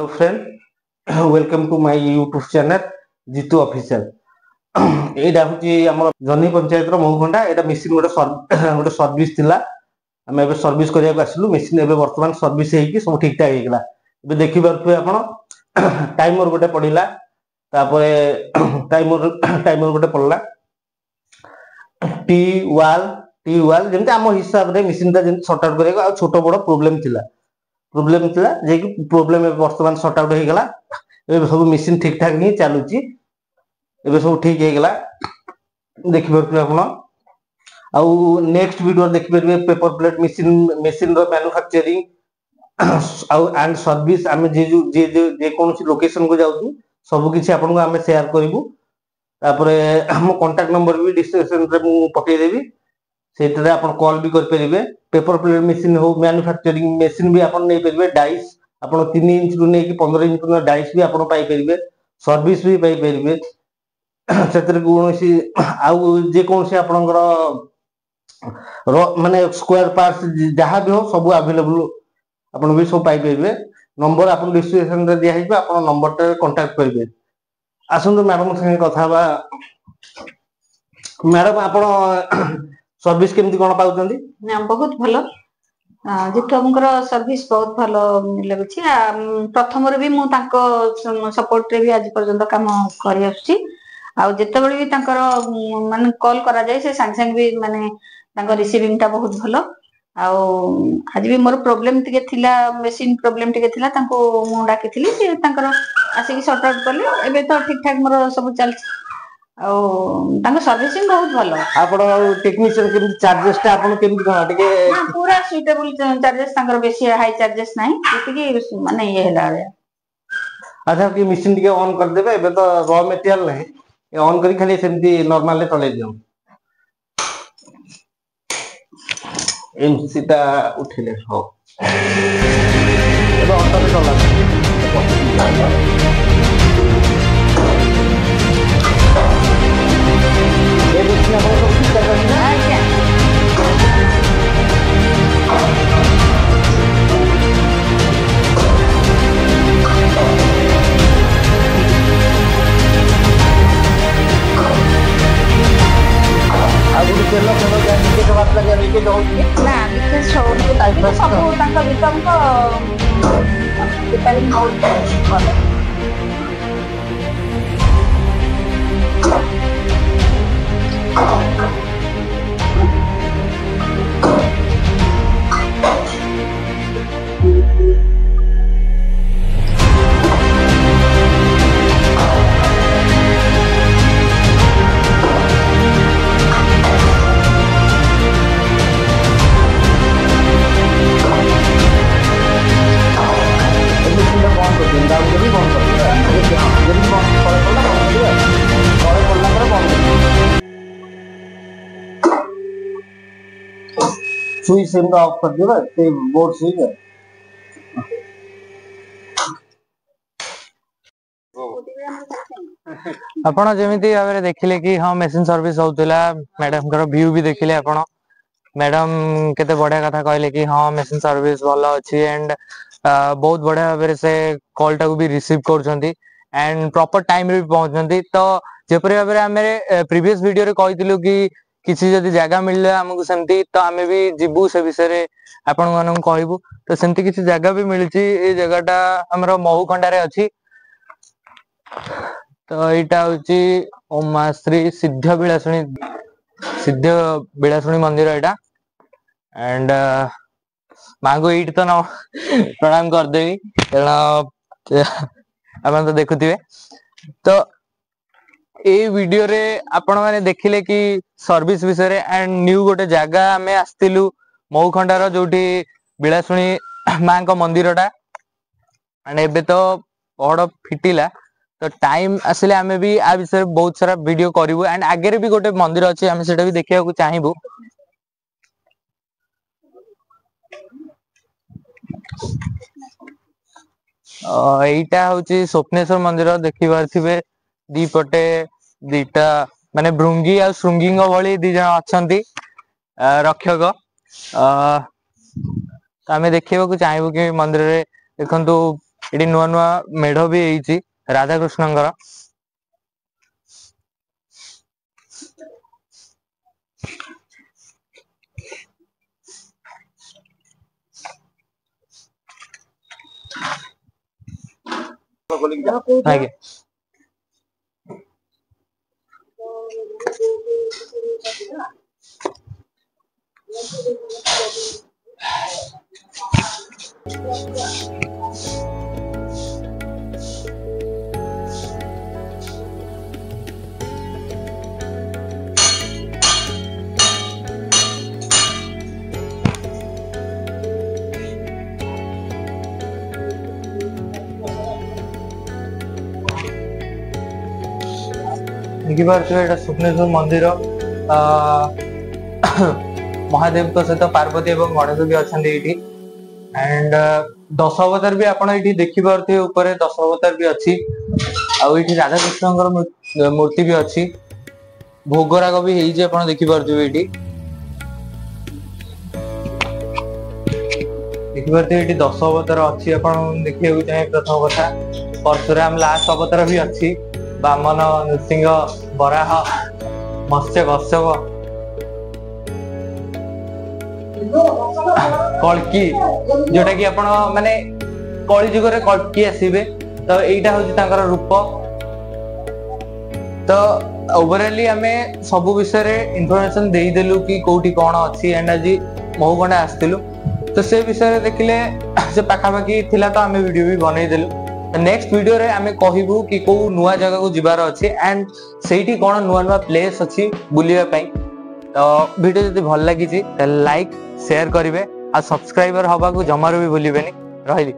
Hello friend, welcome to my YouTube channel Jitu Official. एटा होची हमर जनी पंचायत रो महुखंडा एटा मशीन गोटे सर्विस थिला हम एबे सर्विस करिया को आसिलु मशीन एबे वर्तमान सर्विस हेकी सब ठीक ठाक हेगला एबे देखि परथु आपण टाइमर गोटे पडिला तापरे टाइमर गोटे पडला टी वाल जेंते हम हिसाब रे मशीन ता जेंते शॉर्ट आउट करिया आ छोटो बडो प्रॉब्लम थिला जे कि प्रॉब्लम वर्तमान शॉर्ट आउट हे गला एबे सब मशीन ठीक ठाक ही चालुची एबे सब ठीक हे गला देखि परथु आपण आ नेक्स्ट वीडियो देखि परबे पेपर प्लेट मशीन रो मैन्युफैक्चरिंग आ एंड सर्विस हम जे कोन सी लोकेशन को जाउछु सब किछि आपण को हम शेयर करिवु तापरे हम कांटेक्ट नंबर भी डिस्क्रिप्शन रे मु पके देबी सेतरे आपण कॉल भी कर परिबे पेपर प्लेट मशीन हो मैन्युफैक्चरिंग मशीन भी आपण नै परिबे डाइस आपण 3 इंच रु नै कि 15 इंच रु डाइस भी आपण पाई परिबे सर्विस भी पाई परिबे सेतरे कोनोसी आ जे कोनसी आपनकर माने स्क्वायर पार्ट्स जहा भी हो सब अवेलेबल आपण भी सब पाई परिबे नंबर आपण डिस्क्रिप्शन रे दिया हिबे आपण नंबर टे कांटेक्ट करिबे आसंतु मैडम संगे कथा बा मैडम आपण सर्विस केमती कोन पाउचंदी ना बहुत भलो जेतो हमकर सर्विस बहुत भलो लागुची प्रथम रे भी मु तांको सपोर्ट रे भी आज पर्यंत काम करि आछी आ जेते बळे भी तांकर माने कॉल करा जाय से संग संग भी माने तांको रिसीविंग ता बहुत भलो आ आज भी मोर प्रॉब्लम तिके थिला मशीन प्रॉब्लम तिके थिला तांको मु डाकिथिली से तांकर आसी की सॉर्ट आउट करले एबे तो ठीक ठाक मोर सब चल सर्विसिंग बहुत भलो आपण टेक्नीशियन केमती चार्जेस ता आपण केमती कोन टिके हां पूरा सुटेबल चार्जेस तांकर बेसी हाई चार्जेस नाही कि माने ये हैला अच्छा कि मशीन टिके ऑन कर देबे एबे तो रॉ मटेरियल नाही ऑन करी खाली सेमती नॉर्मल ले चले दियो एमसी ता उठिले हो एबे ऑटो पे चला ये देखिए हम लोग ठीक कर रहे हैं क्या आगु तेलो जाने के बात लगे लेके जाओ ना बिकॉज़ शो के टाइप सब तांका बिकम को डिपेंडिंग आउट सुई सेम ऑफ कर देबे ते बोर्ड सुई है आपण जेमिति भाबरे देखिले कि हां मशीन सर्विस होतला मैडम कर व्यू भी देखिले आपण मैडम केते बढ़िया कथा कहले कि हां मशीन सर्विस भलो अछि एंड बहुत बढ़िया भाबरे से कॉल टा को भी रिसीव करछंती एंड प्रॉपर टाइम रे पहुंचंती तो जेपरे भाबरे हमें प्रीवियस वीडियो रे कहितलु कि किसी जदि जगह मिलले हमकु सेमती तो हमें भी जिबू से विषय रे आपण मानन कहबू तो सेमती किसी जगह भी मिलची ए जगहटा हमरो महुखंडा रे अछि तो एटा होची ओमाश्री सिद्ध बिलासुनी मंदिर एटा एंड मांगो एट तो न प्रणाम कर देवी कारण अपन तो देखुथिबे तो ए वीडियो रे आपण माने देखिले कि सर्विस विषय रे एंड न्यू गोटे जगह हमें आस्तिलु महुखंडार जोठी बिलासुनी मां को मंदिरटा एंड एबे तो बड़ फिटिला तो टाइम आसिले हमें भी आ विषय बहुत सारा वीडियो करिवु एंड आगे रे भी गोटे मंदिर अछि हमें सेटा भी देखिया को चाहिबु एटा होची स्वप्नेश्वर मंदिर देखि पारथिबे दी पटे दीटा माने भृंगी आ श्रृंगिंग भली दी जण अछंती रक्षक आमे देखिबा को चाहिबो कि मंदिर रे देखंतु एटी नुआ नुआ मेढ़ भी होती राधा कृष्णंकर। आगे देखिए स्वप्नेश्वर मंदिर महादेव तो सहित पार्वती और गणेश भी अच्छा एंड 10 अवतार भी आप देखी पारे ऊपर 10 अवतार भी अच्छी आठी राधा कृष्ण मूर्ति भी अच्छी भोगराग भी आप देखी पारे देखिए 10 अवतार अच्छी आप देखा चाहिए। प्रथम कथा परशुराम लास्ट अवतार भी अच्छी वामन नृसिंह बराह मत्स्य कश्यप कल्की जोटा कि आपण माने कली जुग रे कल्की आसीबे तो एटा होची तांकर रूप। तो ओवरऑली हमें सब विषय रे इन्फॉर्मेशन देई देलु कि कोठी कोन अछि एंड आज महुगंडा आस्तिलु तो से विषय रे देखिले से पाखा पाखी थिला तो हमें वीडियो भी बनै देलु। नेक्स्ट वीडियो रे आमे कहिबु कि को नुआ जगह को जिबार अछि एंड सेठी कोन नुआ नुआ प्लेस अछि बुलिया पई। तो वीडियो जदि भल लागि छि त लाइक शेयर करिवे आ सब्सक्राइबर हबा को जमारो भी भूलिबेनी। रहिली।